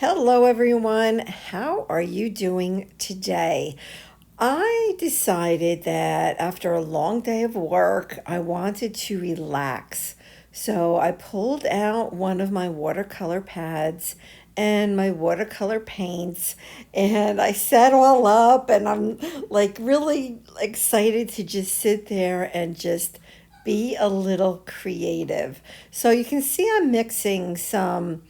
Hello, everyone. How are you doing today? I decided that after a long day of work, I wanted to relax. So I pulled out one of my watercolor pads and my watercolor paints, and I set all up, and I'm like really excited to just sit there and just be a little creative. So you can see I'm mixing some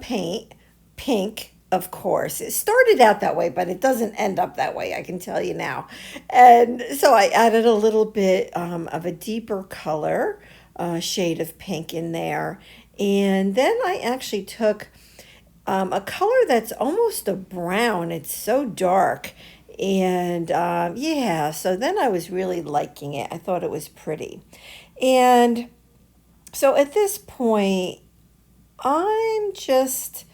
paint, pink, of course. It started out that way, but it doesn't end up that way, I can tell you now. And so I added a little bit of a deeper color, shade of pink in there. And then I actually took a color that's almost a brown. It's so dark. And yeah, so then I was really liking it. I thought it was pretty. And so at this point, I'm just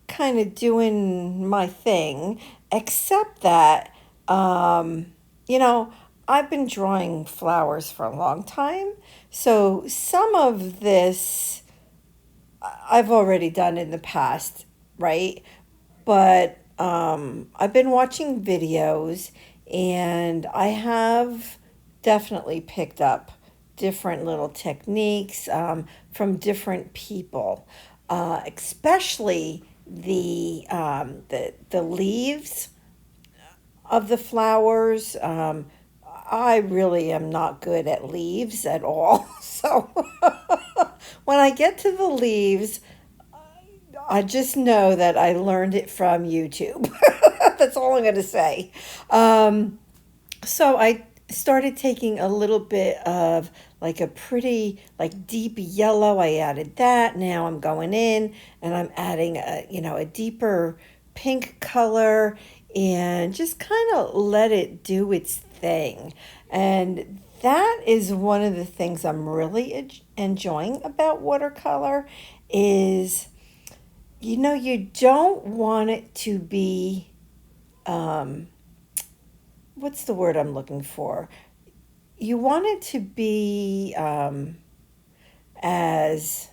kind of doing my thing, except that, um, you know, I've been drawing flowers for a long time. So some of this I've already done in the past, right? But I've been watching videos and I have definitely picked up different little techniques from different people, especially the leaves of the flowers. I really am not good at leaves at all. So when I get to the leaves, I just know that I learned it from YouTube. That's all I'm going to say. So I started taking a little bit of like a pretty like deep yellow. I added that. Now I'm going in and I'm adding a deeper pink color and just kind of let it do its thing. And that is one of the things I'm really enjoying about watercolor is you don't want it to be um what's the word I'm looking for? You want it to be as,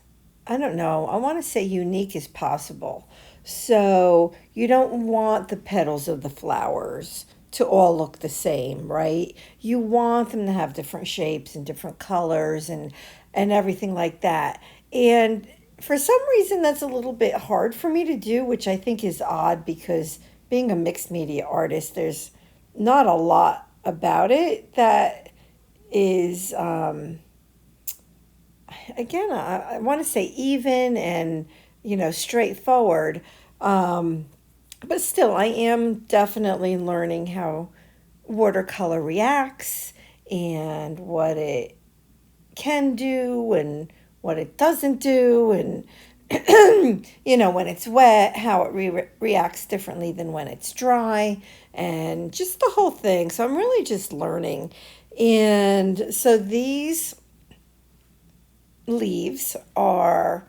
I don't know, I want to say unique as possible. So you don't want the petals of the flowers to all look the same, right? You want them to have different shapes and different colors and everything like that. And for some reason that's a little bit hard for me to do, which I think is odd because being a mixed media artist, there's not a lot about it that is again, I want to say even and, straightforward. Um, but still, I am definitely learning how watercolor reacts and what it can do and what it doesn't do. And, when it's wet, how it reacts differently than when it's dry, and just the whole thing. So I'm really just learning. And so these leaves are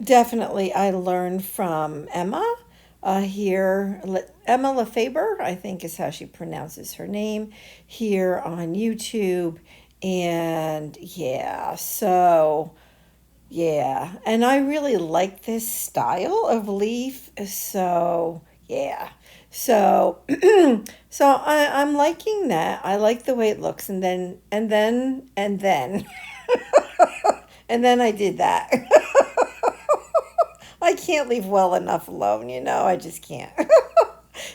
definitely, I learned from Emma here. Emma LaFaber, I think is how she pronounces her name, here on YouTube. And yeah, so yeah. And I really like this style of leaf. So yeah. So I'm liking that. I like the way it looks. And then and then I did that. I can't leave well enough alone, I just can't.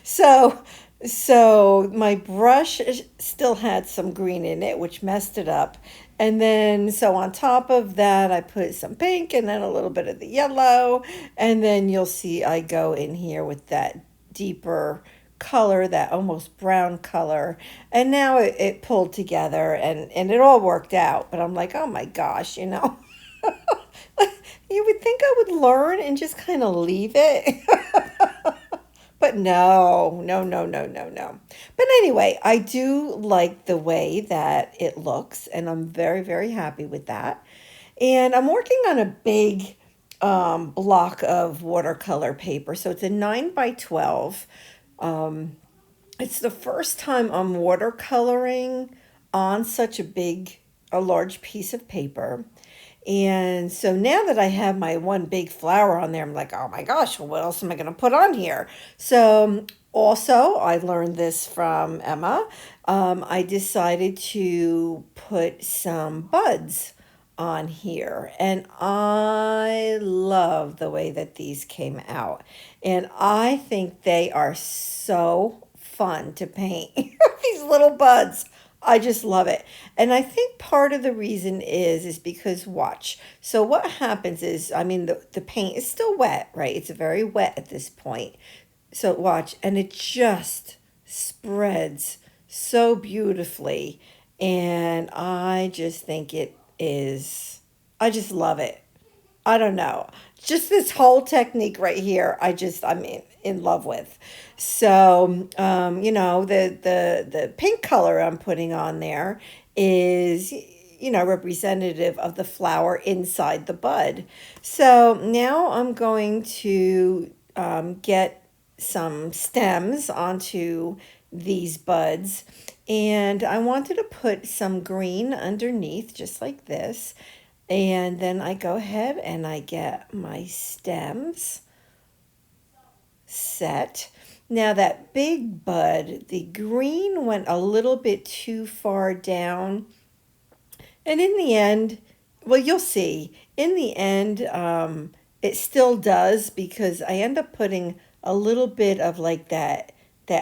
So so my brush still had some green in it, which messed it up. And then so on top of that, I put some pink and then a little bit of the yellow. And then you'll see I go in here with that deeper color, that almost brown color. And now it pulled together and it all worked out. But I'm like, oh my gosh, you would think I would learn and just kind of leave it. But no, no, no, no, no, no. But anyway, I do like the way that it looks, and I'm very, very happy with that. And I'm working on a big block of watercolor paper. So it's a 9 by 12. Um, it's the first time I'm watercoloring on such a large piece of paper. And so now that I have my one big flower on there, I'm like, oh my gosh, well, what else am I going to put on here? So also, I learned this from Emma. I decided to put some buds on here, and I love the way that these came out. And I think they are so fun to paint. These little buds. I just love it. And I think part of the reason is because watch. So what happens is, I mean, the paint is still wet, right? It's very wet at this point. So watch, and it just spreads so beautifully. And I just think it is, I just love it. I don't know. Just this whole technique right here, I'm in love with. So, the pink color I'm putting on there is, representative of the flower inside the bud. So now I'm going to get some stems onto these buds. And I wanted to put some green underneath, just like this. And then I go ahead and I get my stems set. Now that big bud, the green went a little bit too far down. And in the end, well, you'll see. In the end, it still does because I end up putting a little bit of like that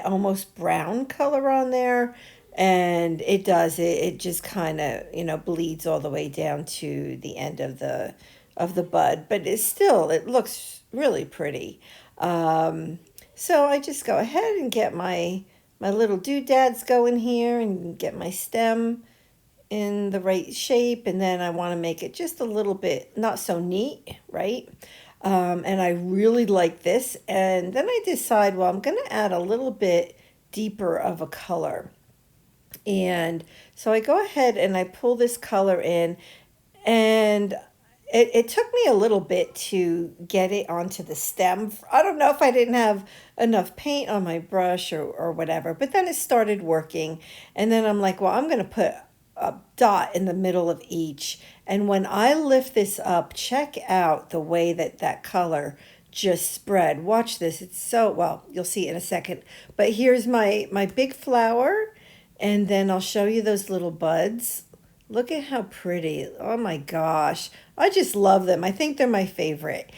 almost brown color on there, and it does it just kind of bleeds all the way down to the end of the bud, but it looks really pretty. So I just go ahead and get my little doodads going here and get my stem in the right shape, and then I want to make it just a little bit not so neat, right? And I really like this, and then I decide, well, I'm going to add a little bit deeper of a color. And so I go ahead and I pull this color in, and it took me a little bit to get it onto the stem. I don't know if I didn't have enough paint on my brush or whatever, but then it started working. And then I'm like, well, I'm going to put a dot in the middle of each. And when I lift this up, check out the way that that color just spread. Watch this. It's so, well, you'll see in a second. But here's my big flower, and then I'll show you those little buds. Look at how pretty. Oh my gosh. I just love them. I think they're my favorite.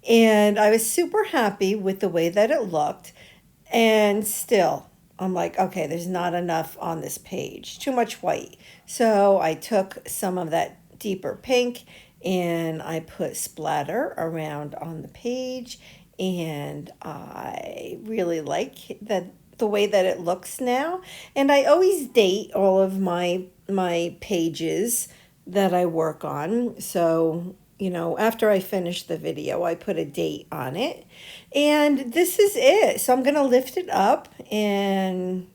And I was super happy with the way that it looked. And still, I'm like, okay, there's not enough on this page. Too much white. So I took some of that deeper pink and I put splatter around on the page. And I really like the way that it looks now. And I always date all of my pages that I work on. So, after I finish the video, I put a date on it. And this is it. So I'm going to lift it up, and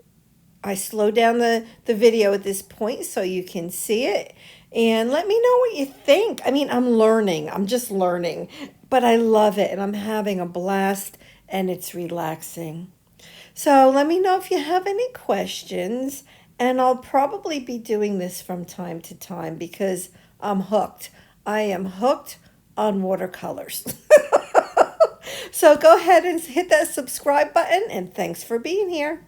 I slow down the video at this point so you can see it. And let me know what you think. I mean, I'm learning. I'm just learning. But I love it, and I'm having a blast, and it's relaxing. So let me know if you have any questions, and I'll probably be doing this from time to time because I'm hooked. I am hooked on watercolors. So go ahead and hit that subscribe button, and thanks for being here.